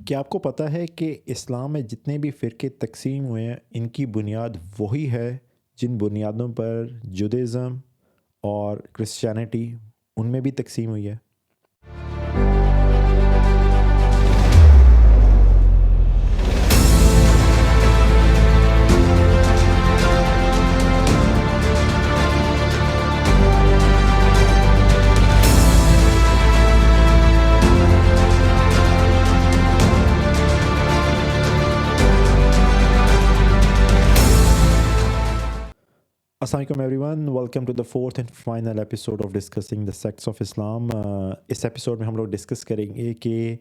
کیا آپ کو پتہ ہے کہ اسلام میں جتنے بھی فرقے تقسیم ہوئے ہیں ان کی بنیاد وہی ہے جن بنیادوں پر جودازم اور کرسچینٹی ان میں بھی تقسیم ہوئی ہے؟ السلام علیکم everyone, welcome to the fourth and final episode of discussing the sects of Islam. اس ایپیسوڈ میں ہم لوگ ڈسکس کریں گے کہ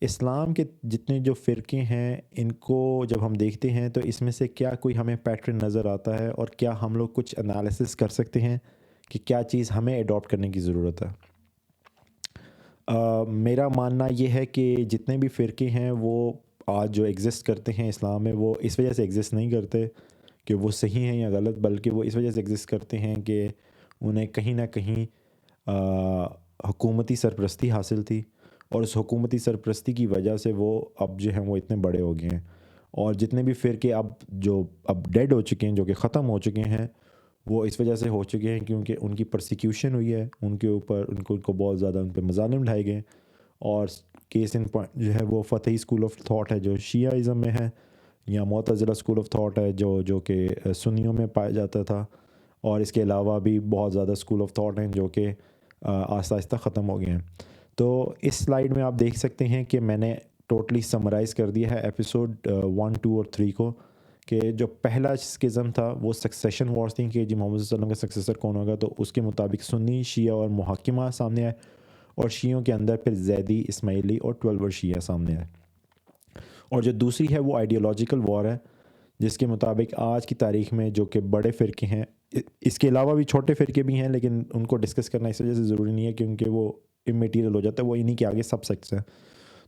اسلام کے جتنے جو فرقے ہیں ان کو جب ہم دیکھتے ہیں تو اس میں سے کیا کوئی ہمیں پیٹرن نظر آتا ہے، اور کیا ہم لوگ کچھ انالیسس کر سکتے ہیں کہ کیا چیز ہمیں اڈاپٹ کرنے کی ضرورت ہے۔ میرا ماننا یہ ہے کہ جتنے بھی فرقے ہیں وہ آج جو ایگزسٹ کرتے ہیں اسلام میں، وہ اس وجہ سے ایگزسٹ نہیں کرتے کہ وہ صحیح ہیں یا غلط، بلکہ وہ اس وجہ سے ایگزسٹ کرتے ہیں کہ انہیں کہیں نہ کہیں حکومتی سرپرستی حاصل تھی، اور اس حکومتی سرپرستی کی وجہ سے وہ اب جو ہیں وہ اتنے بڑے ہو گئے ہیں۔ اور جتنے بھی فرقے اب ڈیڈ ہو چکے ہیں، جو کہ ختم ہو چکے ہیں، وہ اس وجہ سے ہو چکے ہیں کیونکہ ان کی پرسیکیوشن ہوئی ہے، ان کے اوپر ان کو بہت زیادہ ان پہ مظالم ڈھائے گئے۔ اور کیس ان پوائنٹ جو ہے وہ فتحی اسکول آف تھاٹ ہے جو شیعہ ازم میں ہے، یا معتزلہ اسکول آف تھاٹ ہے جو کہ سنیوں میں پایا جاتا تھا، اور اس کے علاوہ بھی بہت زیادہ اسکول آف تھاٹ ہیں جو کہ آہستہ آہستہ ختم ہو گئے ہیں۔ تو اس سلائیڈ میں آپ دیکھ سکتے ہیں کہ میں نے ٹوٹلی سمرائز کر دیا ہے ایپیسوڈ 1، 2 اور 3 کو، کہ جو پہلا اسکزم تھا وہ سکسیشن وارز تھیں کہ جی محمد صلی اللہ علیہ وسلم کا سکسیسر کون ہوگا، تو اس کے مطابق سنی، شیعہ اور محکمہ سامنے آئے، اور شیعوں کے اندر پھر زیدی، اسماعیلی اور 12 شیعہ سامنے آئے۔ اور جو دوسری ہے وہ آئیڈیولوجیکل وار ہے، جس کے مطابق آج کی تاریخ میں جو کہ بڑے فرقے ہیں، اس کے علاوہ بھی چھوٹے فرقے بھی ہیں لیکن ان کو ڈسکس کرنا اس وجہ سے ضروری نہیں ہے کیونکہ وہ امیٹیریل ہو جاتا ہے، وہ انہی کے آگے سب سیکٹس ہیں۔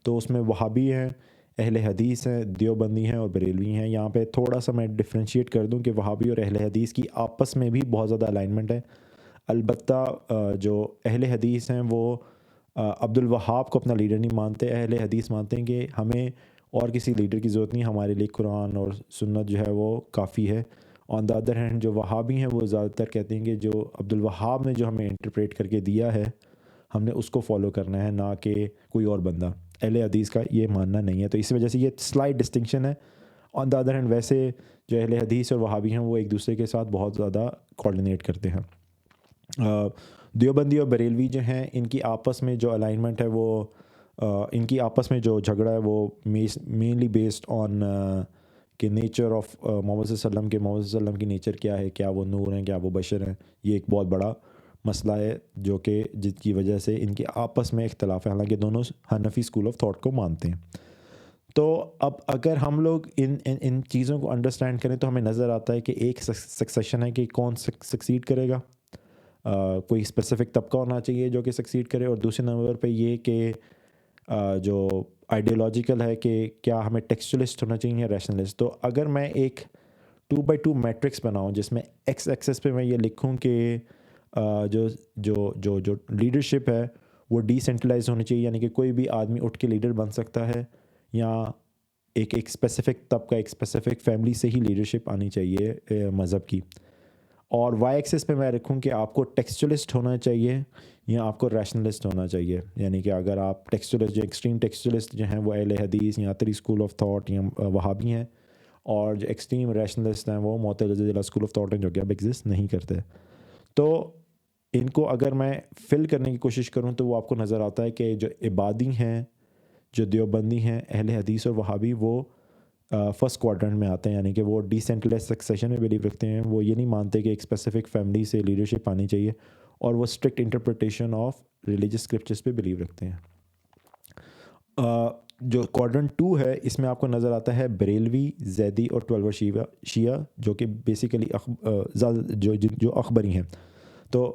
تو اس میں وہابی ہیں، اہل حدیث ہیں، دیوبندی ہیں اور بریلوی ہیں۔ یہاں پہ تھوڑا سا میں ڈفرینشیٹ کر دوں کہ وہابی اور اہل حدیث کی آپس میں بھی بہت زیادہ الائنمنٹ ہے۔ البتہ جو اہل حدیث ہیں وہ عبد الوہاب کو اپنا لیڈر نہیں مانتے، اہل حدیث مانتے ہیں کہ ہمیں اور کسی لیڈر کی ضرورت نہیں، ہمارے لیے قرآن اور سنت جو ہے وہ کافی ہے۔ آن دا ادر ہینڈ جو وہابی ہیں وہ زیادہ تر کہتے ہیں کہ جو عبد الوہاب نے جو ہمیں انٹرپریٹ کر کے دیا ہے ہم نے اس کو فالو کرنا ہے، نہ کہ کوئی اور بندہ۔ اہل حدیث کا یہ ماننا نہیں ہے، تو اس وجہ سے یہ سلائٹ ڈسٹنکشن ہے۔ آن دا ادر ہینڈ ویسے جو اہل حدیث اور وہابی ہیں وہ ایک دوسرے کے ساتھ بہت زیادہ کوآرڈینیٹ کرتے ہیں۔ دیوبندی اور بریلوی جو ہیں ان کی آپس میں جو الائنمنٹ ہے وہ ان کی آپس میں جو جھگڑا ہے وہ مینلی بیسڈ آن کہ نیچر آف محمد صلی اللہ علیہ وسلم، کہ محمد صلی اللہ علیہ وسلم کی نیچر کیا ہے، کیا وہ نور ہیں، کیا وہ بشر ہیں۔ یہ ایک بہت بڑا مسئلہ ہے جو کہ جس کی وجہ سے ان کے آپس میں اختلاف ہے، حالانکہ دونوں حنفی اسکول آف تھاٹ کو مانتے ہیں۔ تو اب اگر ہم لوگ ان چیزوں کو انڈرسٹینڈ کریں تو ہمیں نظر آتا ہے کہ ایک سکسیشن ہے کہ کون سکسیڈ کرے گا، کوئی اسپیسیفک طبقہ ہونا چاہیے جو کہ سکسیڈ کرے، اور دوسرے نمبر پہ یہ کہ جو آئیڈیولوجیکل ہے کہ کیا ہمیں ٹیکسچولسٹ ہونا چاہیے یا ریشنلسٹ۔ تو اگر میں ایک 2x2 میٹرکس بناؤں جس میں ایکس ایکسس پہ میں یہ لکھوں کہ جو جو جو جو لیڈرشپ ہے وہ ڈی سینٹرلائز ہونی چاہیے، یعنی کہ کوئی بھی آدمی اٹھ کے لیڈر بن سکتا ہے، یا ایک اسپیسیفک طبقہ، ایک اسپیسیفک فیملی سے ہی لیڈرشپ آنی چاہیے مذہب کی۔ اور وائی ایکسس پہ میں رکھوں کہ آپ کو ٹیکسچولسٹ ہونا چاہیے یا آپ کو ریشنلسٹ ہونا چاہیے، یعنی کہ اگر آپ ٹیکسچولسٹ، جو ایکسٹریم ٹیکسچولسٹ جو ہیں وہ اہل حدیث یا تری اسکول آف تھاٹ یا وہابی ہیں، اور جو ایکسٹریم ریشنلسٹ ہیں وہ معتزلہ اسکول آف تھاٹ ہیں جو کہ اب ایگزسٹ نہیں کرتے۔ تو ان کو اگر میں فل کرنے کی کوشش کروں تو وہ آپ کو نظر آتا ہے کہ جو عبادی ہیں، جو دیوبندی ہیں، اہل حدیث اور وہابی، وہ فرسٹ کوارٹرنٹ میں آتے ہیں، یعنی کہ وہ ڈی سینٹرلائز سکسیشن میں بلیو رکھتے ہیں۔ وہ یہ نہیں مانتے کہ ایک اسپیسیفک فیملی سے لیڈرشپ آنی چاہیے، اور وہ strict interpretation of religious scriptures پہ بلیو رکھتے ہیں۔ جو کوارٹرنٹ 2 ہے اس میں آپ کو نظر آتا ہے بریلوی، زیدی اور 12 شیعہ، جو کہ بیسیکلی جو اخبری ہیں۔ تو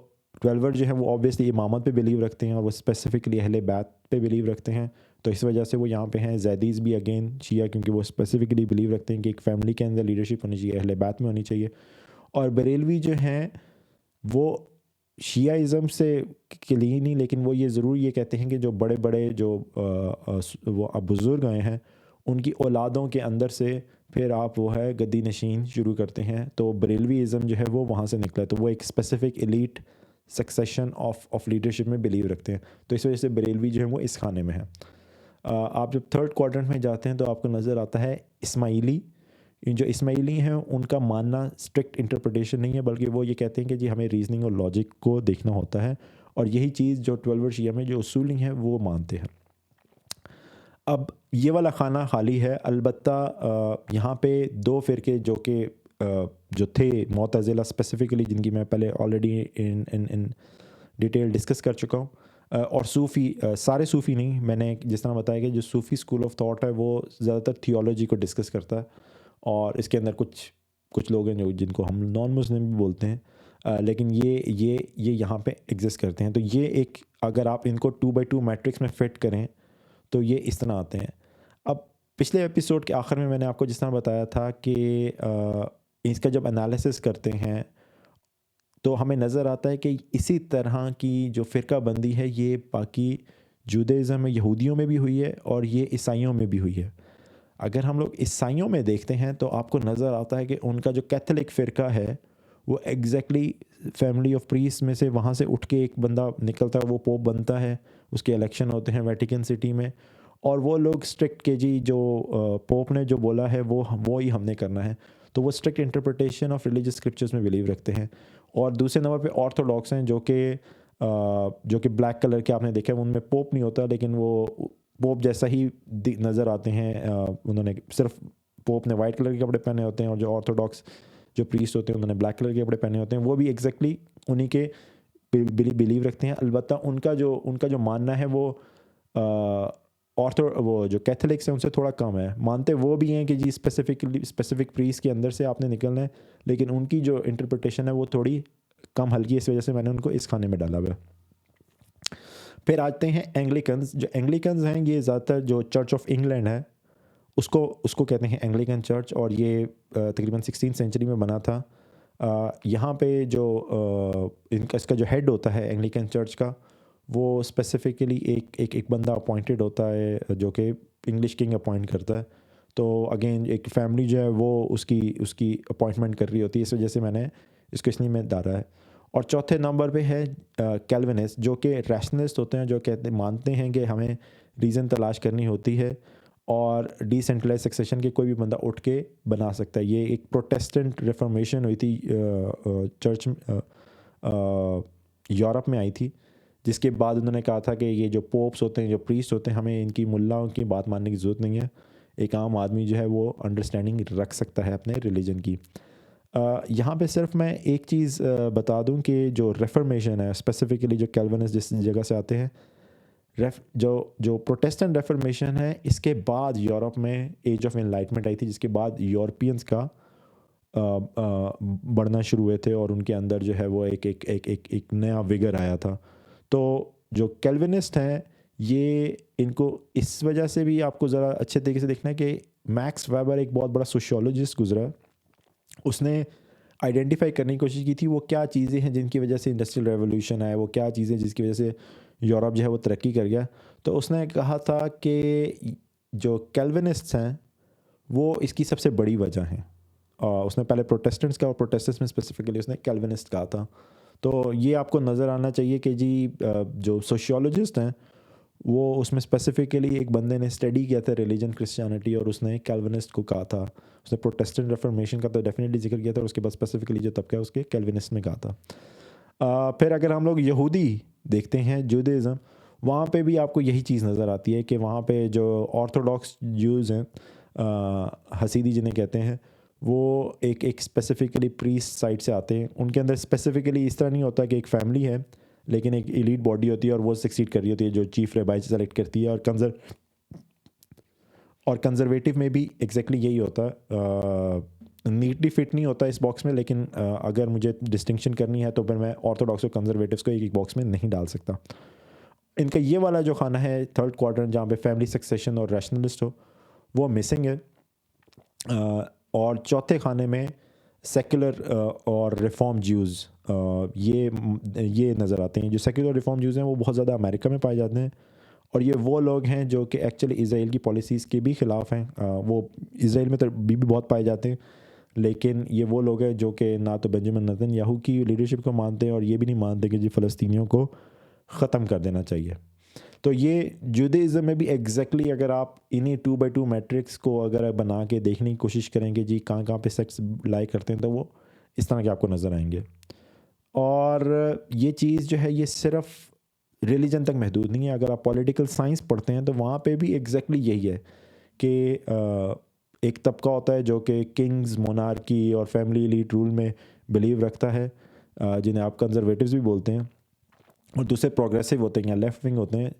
12 جو ہے وہ اوبیسلی امامت پہ بلیو رکھتے ہیں، اور وہ اسپیسیفکلی اہل بیت پہ بلیو رکھتے ہیں، تو اس وجہ سے وہ یہاں پہ ہیں۔ زیدیز بھی اگین شیعہ، کیونکہ وہ اسپیسیفکلی بلیو رکھتے ہیں کہ ایک فیملی کے اندر لیڈرشپ ہونی چاہیے، اہل بیت میں ہونی چاہیے۔ اور بریلوی جو ہیں وہ شیعہ سے کے لیے نہیں، لیکن وہ یہ ضرور یہ کہتے ہیں کہ جو بڑے بڑے جو وہ بزرگ آئے ہیں ان کی اولادوں کے اندر سے پھر آپ وہ ہے گدی نشین شروع کرتے ہیں. تو بریلوی ازم جو ہے وہ وہاں سے نکلا ہے. تو وہ ایک specific elite succession of leadership میں بلیو رکھتے ہیں. تو اس وجہ سے بریلوی جو ہے وہ اس خانے میں ہے. آپ جب تھرڈ کوارٹرنٹ میں جاتے ہیں تو آپ کو نظر آتا ہے اسماعیلی. جو اسماعیلی ہیں ان کا ماننا اسٹرکٹ انٹرپریٹیشن نہیں ہے، بلکہ وہ یہ کہتے ہیں کہ جی ہمیں ریزننگ اور لاجک کو دیکھنا ہوتا ہے، اور یہی چیز جو 12 شیعہ میں جو اصولی ہیں وہ مانتے ہیں. اب یہ والا خانہ خالی ہے. البتہ یہاں پہ دو فرقے جو تھے معتزلہ اسپیسیفکلی، جن کی میں پہلے آلریڈی ان ڈیٹیل ڈسکس کر چکا ہوں، اور صوفی. سارے صوفی نہیں، میں نے جس طرح بتایا کہ جو صوفی اسکول آف تھاٹ ہے وہ زیادہ تر تھیولوجی کو ڈسکس کرتا ہے، اور اس کے اندر کچھ لوگ ہیں جن کو ہم نان مسلم بھی بولتے ہیں، لیکن یہ یہاں پہ ایگزسٹ کرتے ہیں. تو یہ ایک، اگر آپ ان کو 2x2 میٹرکس میں فٹ کریں تو یہ اس طرح آتے ہیں. اب پچھلے ایپیسوڈ کے آخر میں نے آپ کو جس طرح بتایا تھا کہ اس کا جب انالیسس کرتے ہیں تو ہمیں نظر آتا ہے کہ اسی طرح کی جو فرقہ بندی ہے یہ باقی جودائزم میں، یہودیوں میں بھی ہوئی ہے اور یہ عیسائیوں میں بھی ہوئی ہے. اگر ہم لوگ عیسائیوں میں دیکھتے ہیں تو آپ کو نظر آتا ہے کہ ان کا جو کیتھولک فرقہ ہے وہ ایگزیکٹلی فیملی آف پریسٹ میں سے، وہاں سے اٹھ کے ایک بندہ نکلتا ہے، وہ پوپ بنتا ہے، اس کے الیکشن ہوتے ہیں ویٹیکن سٹی میں، اور وہ لوگ اسٹرکٹ کہ جی جو پوپ نے جو بولا ہے وہ ہی ہم نے کرنا ہے. تو وہ strict interpretation of religious scriptures میں بلیو رکھتے ہیں. اور دوسرے نمبر پہ آرتھوڈاکس ہیں جو کہ بلیک کلر کے آپ نے دیکھا ہے، ان میں پوپ نہیں ہوتا لیکن وہ پوپ جیسا ہی نظر آتے ہیں. انہوں نے صرف پوپ نے وائٹ کلر کے کپڑے پہنے ہوتے ہیں، اور جو آرتھوڈاکس جو پریسٹ ہوتے ہیں انہوں نے بلیک کلر کے کپڑے پہنے ہوتے ہیں. وہ بھی ایگزیکٹلی انہی کے بلیو رکھتے ہیں. البتہ ان کا جو ماننا ہے وہ وہ جو کیتھولکس ہیں ان سے تھوڑا کم ہے. مانتے وہ بھی ہیں کہ جی اسپیسیفک پریسٹ کے اندر سے آپ نے نکلنا ہے، لیکن ان کی جو انٹرپریٹیشن ہے وہ تھوڑی کم ہلکی ہے. اس وجہ سے میں نے ان کو اس خانے میں ڈالا ہوا ہے. پھر آتے ہیں اینگلیکنز. جو اینگلیکنز ہیں یہ زیادہ تر جو چرچ آف انگلینڈ ہے اس کو کہتے ہیں اینگلیکن چرچ، اور یہ تقریباً 16 سینچری میں بنا تھا. یہاں پہ جو اس کا جو ہیڈ ہوتا ہے اینگلیکن چرچ کا، وہ اسپیسیفکلی ایک بندہ اپوائنٹڈ ہوتا ہے جو کہ انگلش کنگ اپوائنٹ کرتا ہے. تو اگین ایک فیملی جو ہے وہ اس کی اپوائنٹمنٹ کر رہی ہوتی ہے. اس وجہ سے میں نے اس کو اس لیے میں ڈالا ہے. اور چوتھے نمبر پہ ہے کیلونسٹ، جو کہ ریشنلسٹ ہوتے ہیں، جو مانتے ہیں کہ ہمیں ریزن تلاش کرنی ہوتی ہے اور ڈی سینٹرلائز سکسیشن کے کوئی بھی بندہ اٹھ کے بنا سکتا ہے. یہ ایک پروٹیسٹنٹ ریفارمیشن ہوئی تھی چرچ یورپ میں آئی تھی، جس کے بعد انہوں نے کہا تھا کہ یہ جو پوپس ہوتے ہیں، جو پریسٹ ہوتے ہیں، ہمیں ان کی ملاؤں کی بات ماننے کی ضرورت نہیں ہے. ایک عام آدمی جو ہے وہ انڈرسٹینڈنگ رکھ سکتا ہے اپنے ریلیجن کی. یہاں پہ صرف میں ایک چیز بتا دوں کہ جو ریفرمیشن ہے، اسپیسیفکلی جو کیلونسٹ جس جگہ سے آتے ہیں، جو پروٹیسٹنٹ ریفرمیشن ہے، اس کے بعد یورپ میں ایج آف انلائٹمنٹ آئی تھی، جس کے بعد یورپینس کا بڑھنا شروع ہوئے تھے، اور ان کے اندر جو ہے وہ ایک نیا وگر آیا تھا. تو جو کیلونسٹ ہیں یہ ان کو اس وجہ سے بھی آپ کو ذرا اچھے طریقے سے دیکھنا ہے کہ میکس ویبر ایک بہت بڑا سوشیولوجسٹ گزرا. اس نے آئیڈینٹیفائی کرنے کی کوشش کی تھی وہ کیا چیزیں ہیں جن کی وجہ سے انڈسٹریل ریولوشن آیا، وہ کیا چیزیں جس کی وجہ سے یورپ جو ہے وہ ترقی کر گیا. تو اس نے کہا تھا کہ جو کیلونسٹس ہیں وہ اس کی سب سے بڑی وجہ ہیں. اس نے پہلے پروٹیسٹنٹس کا، اور پروٹیسٹنٹس میں اسپیسیفکلی اس نے کیلونسٹ کہا تھا. تو یہ آپ کو نظر آنا چاہیے کہ جی جو سوشیولوجسٹ ہیں وہ اس میں اسپیسیفکلی ایک بندے نے اسٹڈی کیا تھا ریلیجن کرسچینٹی، اور اس نے کیلونسٹ کو کہا تھا. اس نے پروٹیسٹنٹ ریفارمیشن کا تو ڈیفینیٹلی ذکر کیا تھا، اور اس کے بعد اسپیسیفکلی جو طبقہ ہے اس کے کیلونسٹ نے کہا تھا. پھر اگر ہم لوگ یہودی دیکھتے ہیں، جودائزم، وہاں پہ بھی آپ کو یہی چیز نظر آتی ہے کہ وہاں پہ جو آرتھوڈاکس جوز ہیں، حسیدی جنہیں کہتے ہیں، وہ ایک اسپیسیفکلی پریسٹ سائڈ سے آتے ہیں. ان کے اندر اسپیسیفکلی اس طرح نہیں ہوتا کہ ایک فیملی ہے لیکن ایک ایلیٹ باڈی ہوتی ہے اور وہ سکسیڈ کر رہی ہوتی ہے، جو چیف ریبائی سلیکٹ کرتی ہے. اور کنزرویٹیو میں بھی ایگزیکٹلی یہی ہوتا ہے. نیٹلی فٹ نہیں ہوتا اس باکس میں، لیکن اگر مجھے ڈسٹنکشن کرنی ہے تو پھر میں آرتھوڈاکس اور کنزرویٹیوس کو ایک باکس میں نہیں ڈال سکتا. ان کا یہ والا جو خانہ ہے تھرڈ کوارٹر جہاں پہ فیملی سکسیشن اور ریشنلسٹ ہو، وہ مسنگ ہے. اور چوتھے خانے میں سیکولر اور ریفارم جیوز یہ نظر آتے ہیں. جو سیکولر ریفارم ویوز ہیں وہ بہت زیادہ امریکہ میں پائے جاتے ہیں, اور یہ وہ لوگ ہیں جو کہ ایکچولی اسرائیل کی پالیسیز کے بھی خلاف ہیں. وہ اسرائیل میں تو بھی بہت پائے جاتے ہیں, لیکن یہ وہ لوگ ہیں جو کہ نہ تو بنجامن نتن یاہو کی لیڈرشپ کو مانتے ہیں, اور یہ بھی نہیں مانتے کہ جی فلسطینیوں کو ختم کر دینا چاہیے. تو یہ جودیزم میں بھی ایگزیکٹلی اگر آپ انہیں 2x2 میٹرکس کو اگر بنا کے دیکھنے کی کوشش کریں گے جی کہاں کہاں پہ سیکس لائی کرتے ہیں, تو وہ اس طرح کے آپ کو نظر آئیں گے. اور یہ چیز جو ہے یہ صرف ریلیجن تک محدود نہیں ہے. اگر آپ پولیٹیکل سائنس پڑھتے ہیں تو وہاں پہ بھی ایگزیکٹلی یہی ہے کہ ایک طبقہ ہوتا ہے جو کہ کنگز, مونارکی اور فیملی لیڈ رول میں بلیو رکھتا ہے, جنہیں آپ کنزرویٹیوز بھی بولتے ہیں, اور دوسرے پروگریسو ہوتے ہیں یا لیفٹ ونگ ہوتے ہیں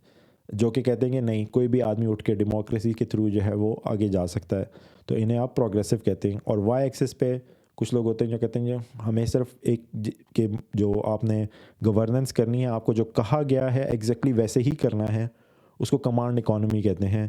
جو کہ کہتے ہیں کہ نہیں, کوئی بھی آدمی اٹھ کے ڈیموکریسی کے تھرو جو ہے وہ آگے جا سکتا ہے, تو انہیں آپ پروگریسو کہتے ہیں. اور وائی ایکسس پہ کچھ لوگ ہوتے ہیں جو کہتے ہیں کہ ہمیں صرف ایک کہ جو آپ نے گورننس کرنی ہے, آپ کو جو کہا گیا ہے ایگزیکٹلی ویسے ہی کرنا ہے, اس کو کمانڈ اکانومی کہتے ہیں.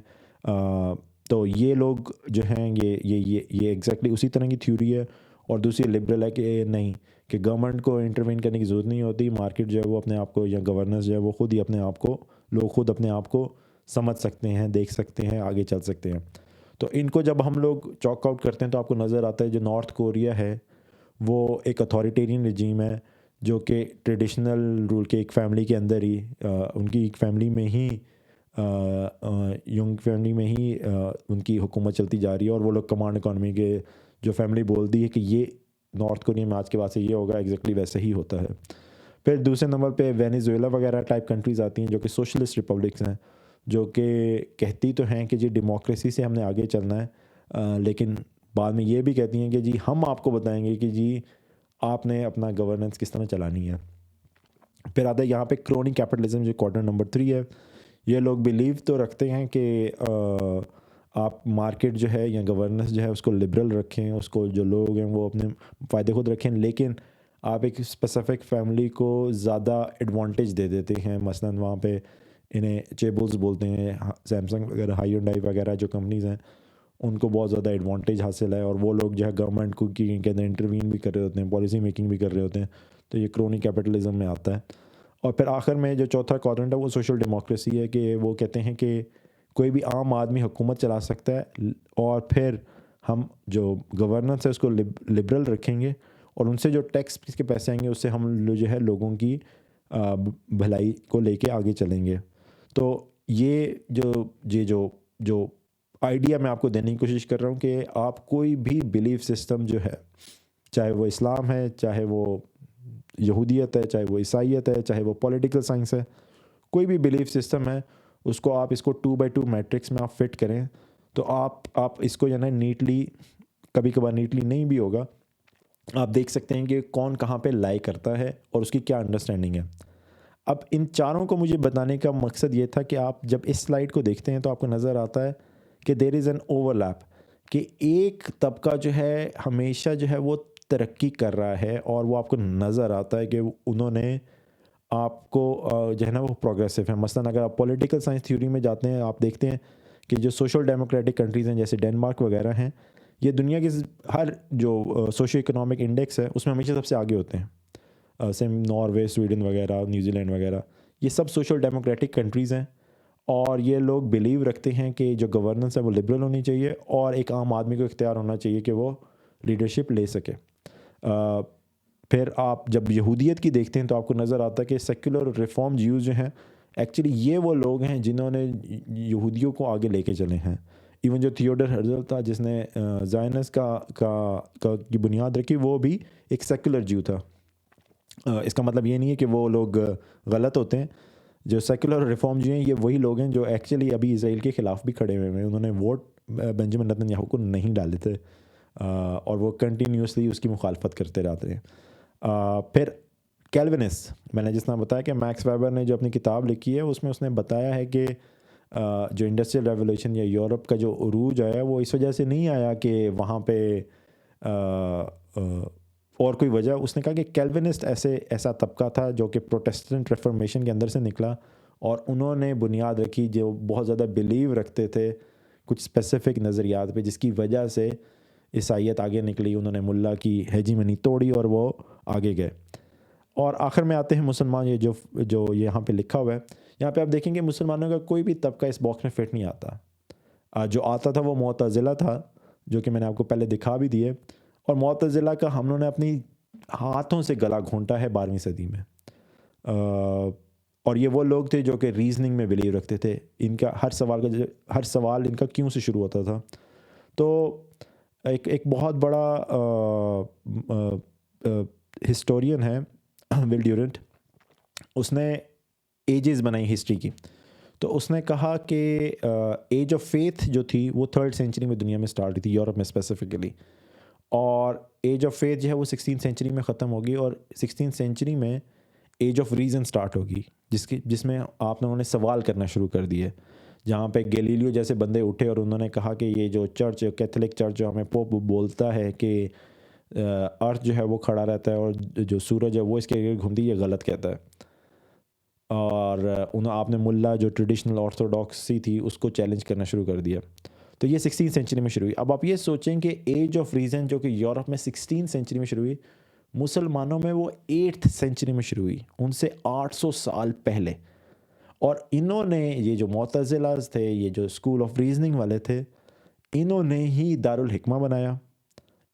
تو یہ لوگ جو ہیں یہ ایگزیکٹلی اسی طرح کی تھیوری ہے. اور دوسری لبرل ہے کہ نہیں, کہ گورنمنٹ کو انٹروین کرنے کی ضرورت نہیں ہوتی, مارکیٹ جو ہے وہ اپنے آپ کو, یا گورننس جو ہے وہ خود ہی اپنے آپ کو, لوگ خود اپنے آپ کو سمجھ سکتے ہیں, دیکھ سکتے ہیں, آگے چل سکتے ہیں. تو ان کو جب ہم لوگ چاک آؤٹ کرتے ہیں تو آپ کو نظر آتا ہے جو نارتھ کوریا ہے وہ ایک اتھارٹیرین رجیم ہے, جو کہ ٹریڈیشنل رول کے ایک فیملی کے اندر ہی, ان کی ایک فیملی میں ہی, ینگ فیملی میں ہی ان کی حکومت چلتی جا رہی ہے, اور وہ لوگ کمانڈ اکانومی کے, جو فیملی بولتی ہے کہ یہ نارتھ کوریا میں آج کے بعد سے یہ ہوگا, ایگزیکٹلی ویسے ہی ہوتا ہے. پھر دوسرے نمبر پہ وینیزویلا وغیرہ ٹائپ کنٹریز آتی ہیں جو کہ سوشلسٹ ریپبلکس ہیں, جو کہ کہتی تو ہیں کہ جی ڈیموکریسی سے ہم نے آگے چلنا ہے, لیکن بعد میں یہ بھی کہتی ہیں کہ جی ہم آپ کو بتائیں گے کہ جی آپ نے اپنا گورننس کس طرح چلانی ہے. پھر آتا ہے یہاں پہ کرونی کیپٹلزم جو کوارٹر نمبر 3 ہے. یہ لوگ بلیو تو رکھتے ہیں کہ آپ مارکیٹ جو ہے یا گورننس جو ہے اس کو لبرل رکھیں, اس کو جو لوگ ہیں وہ اپنے فائدے خود رکھیں, لیکن آپ ایک اسپیسیفک فیملی کو زیادہ ایڈوانٹیج دے دیتے ہیں. مثلاً وہاں پہ انہیں چیبلز بولتے ہیں, سیمسنگ وغیرہ, ہائیونڈائی وغیرہ جو کمپنیز ہیں ان کو بہت زیادہ ایڈوانٹیج حاصل ہے, اور وہ لوگ جو ہے گورنمنٹ کو کے اندر انٹروین بھی کر رہے ہوتے ہیں, پالیسی میکنگ بھی کر رہے ہوتے ہیں. تو یہ کرونی کیپٹلزم میں آتا ہے. اور پھر آخر میں جو چوتھا کوادرنٹ ہے وہ سوشل ڈیموکریسی ہے, کہ وہ کہتے ہیں کہ کوئی بھی عام آدمی حکومت چلا سکتا ہے, اور پھر ہم جو گورننس ہے اس کو لبرل رکھیں گے, اور ان سے جو ٹیکس کے پیسے آئیں گے اس سے ہم جو ہے لوگوں کی بھلائی کو لے کے آگے چلیں گے. تو یہ جو آئیڈیا میں آپ کو دینے کی کوشش کر رہا ہوں کہ آپ کوئی بھی بلیف سسٹم جو ہے, چاہے وہ اسلام ہے, چاہے وہ یہودیت ہے, چاہے وہ عیسائیت ہے, چاہے وہ پولیٹیکل سائنس ہے, کوئی بھی بلیف سسٹم ہے, اس کو آپ اس کو 2x2 میٹرکس میں آپ فٹ کریں تو آپ اس کو جو ہے نا نیٹلی, کبھی کبھار نیٹلی نہیں بھی ہوگا, آپ دیکھ سکتے ہیں کہ کون کہاں پہ لائی کرتا ہے اور اس کی کیا انڈرسٹینڈنگ ہے. اب ان چاروں کو مجھے بتانے کا مقصد یہ تھا کہ آپ جب اس سلائڈ کو دیکھتے ہیں تو آپ کو نظر آتا ہے کہ دیر از این اوور لیپ, کہ ایک طبقہ جو ہے ہمیشہ جو ہے وہ ترقی کر رہا ہے, اور وہ آپ کو نظر آتا ہے کہ انہوں نے آپ کو جو ہے نا وہ پروگریسو ہے. مثلاً اگر آپ پولیٹیکل سائنس تھیوری میں جاتے ہیں, آپ دیکھتے ہیں کہ جو سوشل ڈیموکریٹک کنٹریز ہیں جیسے ڈینمارک وغیرہ ہیں, یہ دنیا کی ہر جو سوشو اکنامک انڈیکس ہے اس میں ہمیشہ سب سے آگے ہوتے ہیں. سیم ناروے, سویڈن وغیرہ, نیوزی لینڈ وغیرہ, یہ سب سوشل ڈیموکریٹک کنٹریز ہیں, اور یہ لوگ بلیو رکھتے ہیں کہ جو گورننس ہے وہ لبرل ہونی چاہیے, اور ایک عام آدمی کو اختیار ہونا چاہیے کہ وہ لیڈرشپ لے سکے. پھر آپ جب یہودیت کی دیکھتے ہیں تو آپ کو نظر آتا ہے کہ سیکولر ریفارم جیوز جو ہیں ایکچولی یہ وہ لوگ ہیں جنہوں نے یہودیوں کو آگے لے کے چلے ہیں. ایون جو تھیوڈر ہرزل تھا جس نے زائنس کی بنیاد رکھی, وہ بھی ایک سیکولر جیو تھا. اس کا مطلب یہ نہیں ہے کہ وہ لوگ غلط ہوتے ہیں. جو سیکولر ریفارم جو ہیں یہ وہی لوگ ہیں جو ایکچولی ابھی اسرائیل کے خلاف بھی کھڑے ہوئے ہیں. انہوں نے ووٹ بنجامن نتن یاہو کو نہیں ڈالے تھے, اور وہ کنٹینیوسلی اس کی مخالفت کرتے رہتے ہیں. پھر کیلونس, میں نے جس طرح بتایا کہ میکس ویبر نے جو اپنی کتاب لکھی ہے اس میں اس نے بتایا ہے کہ جو انڈسٹریل ریولیوشن یا یورپ کا جو عروج آیا وہ اس وجہ سے نہیں آیا کہ وہاں پہ اور کوئی وجہ. اس نے کہا کہ کیلونسٹ ایسا طبقہ تھا جو کہ پروٹیسٹنٹ ریفارمیشن کے اندر سے نکلا, اور انہوں نے بنیاد رکھی جو بہت زیادہ بلیو رکھتے تھے کچھ اسپیسیفک نظریات پہ, جس کی وجہ سے عیسائیت آگے نکلی. انہوں نے ملا کی ہیجیمنی توڑی اور وہ آگے گئے. اور آخر میں آتے ہیں مسلمان. یہ جو یہاں پہ لکھا ہوا ہے, یہاں پہ آپ دیکھیں گے مسلمانوں کا کوئی بھی طبقہ اس باکس میں فٹ نہیں آتا. جو آتا تھا وہ معتزلہ تھا, جو کہ میں نے آپ کو پہلے دکھا بھی دیے, اور معتزلہ کا ہم لوگوں نے اپنی ہاتھوں سے گلا گھونٹا ہے 12ویں صدی میں. اور یہ وہ لوگ تھے جو کہ ریزننگ میں بلیو رکھتے تھے. ان کا ہر سوال ان کا کیوں سے شروع ہوتا تھا. تو ایک بہت بڑا ہسٹورین ہے ول ڈیورنٹ, اس نے ایجز بنائی ہسٹری کی. تو اس نے کہا کہ ایج آف فیتھ جو تھی وہ 3rd سینچری میں دنیا میں سٹارٹ ہوئی تھی, یورپ میں اسپیسیفکلی. اور ایج آف فیتھ جو ہے وہ 16 سینچری میں ختم ہوگی, اور 16 سینچری میں ایج آف ریزن سٹارٹ ہوگی, جس میں آپ لوگوں نے سوال کرنا شروع کر دیے, جہاں پہ گیلیلیو جیسے بندے اٹھے اور انہوں نے کہا کہ یہ جو چرچ, کیتھولک چرچ جو ہمیں پوپ بولتا ہے کہ ارتھ جو ہے وہ کھڑا رہتا ہے اور جو سورج ہے وہ اس کے ارد گھومتی, یہ غلط کہتا ہے. اور آپ نے ملا جو ٹریڈیشنل آرتھوڈاکسی تھی اس کو چیلنج کرنا شروع کر دیا. تو یہ 16 سینچری میں شروع ہوئی. اب آپ یہ سوچیں کہ ایج آف ریزن جو کہ یورپ میں 16 سینچری میں شروع ہوئی, مسلمانوں میں وہ 8th سینچری میں شروع ہوئی, ان سے 800 سال پہلے. اور انہوں نے, یہ جو معتزلہ تھے, یہ جو اسکول آف ریزننگ والے تھے, انہوں نے ہی دارالحکمہ بنایا,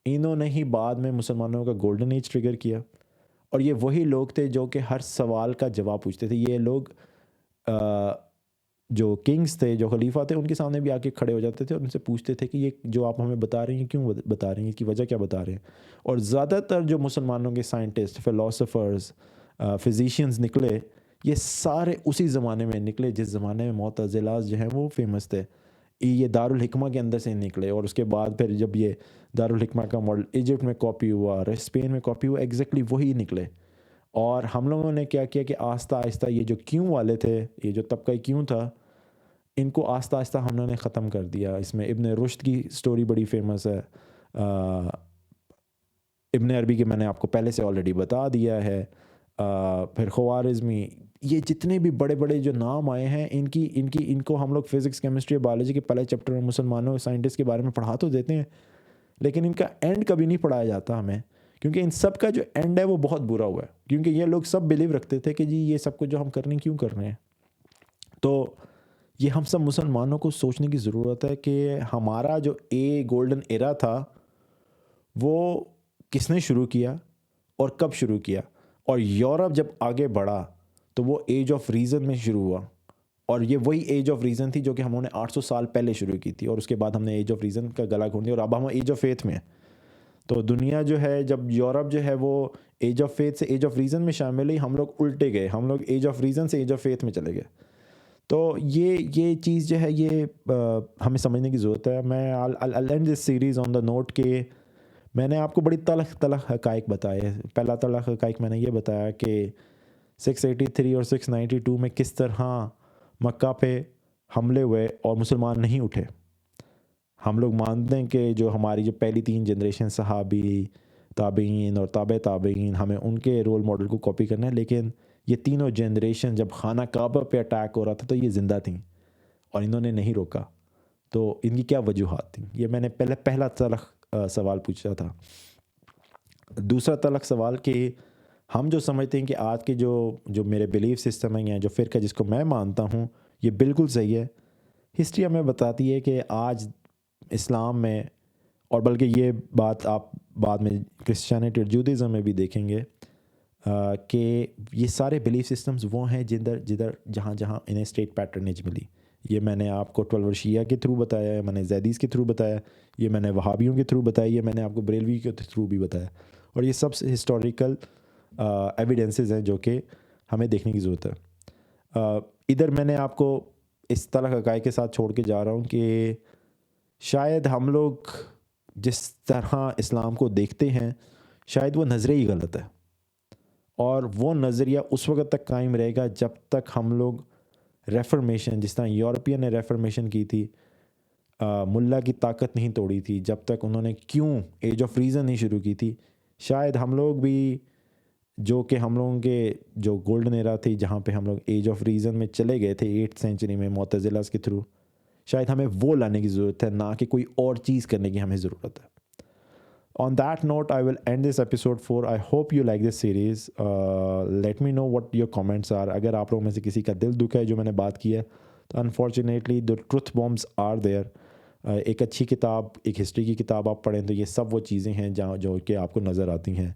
انہوں نے ہی بعد میں مسلمانوں کا گولڈن ایج ٹریگر کیا. اور یہ وہی لوگ تھے جو کہ ہر سوال کا جواب پوچھتے تھے. یہ لوگ جو کنگز تھے, جو خلیفہ تھے, ان کے سامنے بھی آ کے کھڑے ہو جاتے تھے اور ان سے پوچھتے تھے کہ یہ جو آپ ہمیں بتا رہے ہیں کیوں بتا رہے ہیں, اس کی وجہ کیا بتا رہے ہیں. اور زیادہ تر جو مسلمانوں کے سائنٹسٹ, فلاسفرز, فزیشینز نکلے, یہ سارے اسی زمانے میں نکلے جس زمانے میں معتزلہ جو ہیں وہ فیمس تھے. یہ دارالحکمہ کے اندر سے نکلے, اور اس کے بعد پھر جب یہ دارالحکمہ کا ماڈل ایجپٹ میں کاپی ہوا, اسپین میں کاپی ہوا, ایگزیکٹلی وہی نکلے. اور ہم لوگوں نے کیا کیا کہ آہستہ آہستہ یہ جو کیوں والے تھے, یہ جو طبقہ کیوں تھا, ان کو آہستہ آہستہ ہم لوگوں نے ختم کر دیا. اس میں ابن رشد کی سٹوری بڑی فیمس ہے, ابن عربی کے میں نے آپ کو پہلے سے آلریڈی بتا دیا ہے, پھر خوارزمی, یہ جتنے بھی بڑے بڑے جو نام آئے ہیں ان کو ہم لوگ فزکس, کیمسٹری, بایولوجی کے پہلے چیپٹر میں مسلمانوں سائنٹسٹ کے بارے میں پڑھا تو دیتے ہیں, لیکن ان کا اینڈ کبھی نہیں پڑھایا جاتا ہمیں, کیونکہ ان سب کا جو اینڈ ہے وہ بہت برا ہوا ہے. کیونکہ یہ لوگ سب بلیو رکھتے تھے کہ جی یہ سب کچھ جو ہم کر رہے ہیں کیوں کر رہے ہیں. تو یہ ہم سب مسلمانوں کو سوچنے کی ضرورت ہے کہ ہمارا جو گولڈن ایرا تھا وہ کس نے شروع کیا اور کب شروع کیا. اور یورپ جب آگے بڑھا تو وہ ایج آف ریزن میں شروع ہوا, اور یہ وہی ایج آف ریزن تھی جو کہ ہم نے 800 سال پہلے شروع کی تھی, اور اس کے بعد ہم نے ایج آف ریزن کا گلا گھونٹ دیا, اور اب ہم ایج آف فیتھ میں ہیں. تو دنیا جو ہے, جب یورپ جو ہے وہ ایج آف فیتھ سے ایج آف ریزن میں شامل ہوئی, ہم لوگ الٹے گئے, ہم لوگ ایج آف ریزن سے ایج آف فیتھ میں چلے گئے. تو یہ چیز جو ہے یہ ہمیں سمجھنے کی ضرورت ہے. میں I'll end this series on the note کہ میں نے آپ کو بڑی تلخ حقائق بتائے. پہلا تلخ حقائق میں نے یہ بتایا کہ 683 اور 692 میں کس طرح مکہ پہ حملے ہوئے اور مسلمان نہیں اٹھے. ہم لوگ مانتے ہیں کہ جو ہماری جو پہلی 3 جنریشن صحابی, تابعین اور تابع تابعین, ہمیں ان کے رول ماڈل کو کاپی کرنا ہے, لیکن یہ تینوں جنریشن جب خانہ کعبہ پہ اٹیک ہو رہا تھا تو یہ زندہ تھیں اور انہوں نے نہیں روکا. تو ان کی کیا وجوہات تھیں؟ یہ میں نے پہلا تلخ سوال پوچھا تھا. دوسرا تلخ سوال کہ ہم جو سمجھتے ہیں کہ آج کے جو میرے بلیف سسٹم ہیں یا جو فرقہ جس کو میں مانتا ہوں یہ بالکل صحیح ہے. ہسٹری ہمیں بتاتی ہے کہ آج اسلام میں, اور بلکہ یہ بات آپ بعد میں کرسچینٹی اور جودازم میں بھی دیکھیں گے کہ یہ سارے بلیف سسٹمز وہ ہیں جہاں انہیں اسٹیٹ پیٹرنیج ملی. یہ میں نے آپ کو 12 شیعہ کے تھرو بتایا ہے, میں نے زیدیز کے تھرو بتایا, یہ میں نے وہابیوں کے تھرو بتایا, یہ میں نے آپ کو بریلوی کے تھرو بھی بتایا, اور یہ سب ہسٹوریکل ایویڈنسز ہیں جو کہ ہمیں دیکھنے کی ضرورت ہے. ادھر میں نے آپ کو اس طرح حقائق کے ساتھ چھوڑ کے جا رہا ہوں کہ شاید ہم لوگ جس طرح اسلام کو دیکھتے ہیں شاید وہ نظریہ ہی غلط ہے, اور وہ نظریہ اس وقت تک قائم رہے گا جب تک ہم لوگ ریفرمیشن, جس طرح یورپین نے ریفرمیشن کی تھی, ملا کی طاقت نہیں توڑی تھی, جب تک انہوں نے کیوں ایج آف ریزن نہیں شروع کی تھی, شاید ہم لوگ بھی جو کہ ہم لوگوں کے جو گولڈن ایرا تھی جہاں پہ ہم لوگ ایج آف ریزن میں چلے گئے تھے 8th سینچری میں معتزلہ کے تھرو, شاید ہمیں وہ لانے کی ضرورت ہے, نہ کہ کوئی اور چیز کرنے کی ہمیں ضرورت ہے. On that note, I will end this episode 4. I hope you like this series. Let me know what your comments are. اگر آپ لوگوں میں سے کسی کا دل دکھا ہے جو میں نے بات کی ہے تو unfortunately the truth bombs are there. ایک اچھی کتاب، ایک ہسٹری کی کتاب آپ پڑھیں تو یہ سب وہ چیزیں ہیں جو کہ آپ کو نظر آتی ہیں.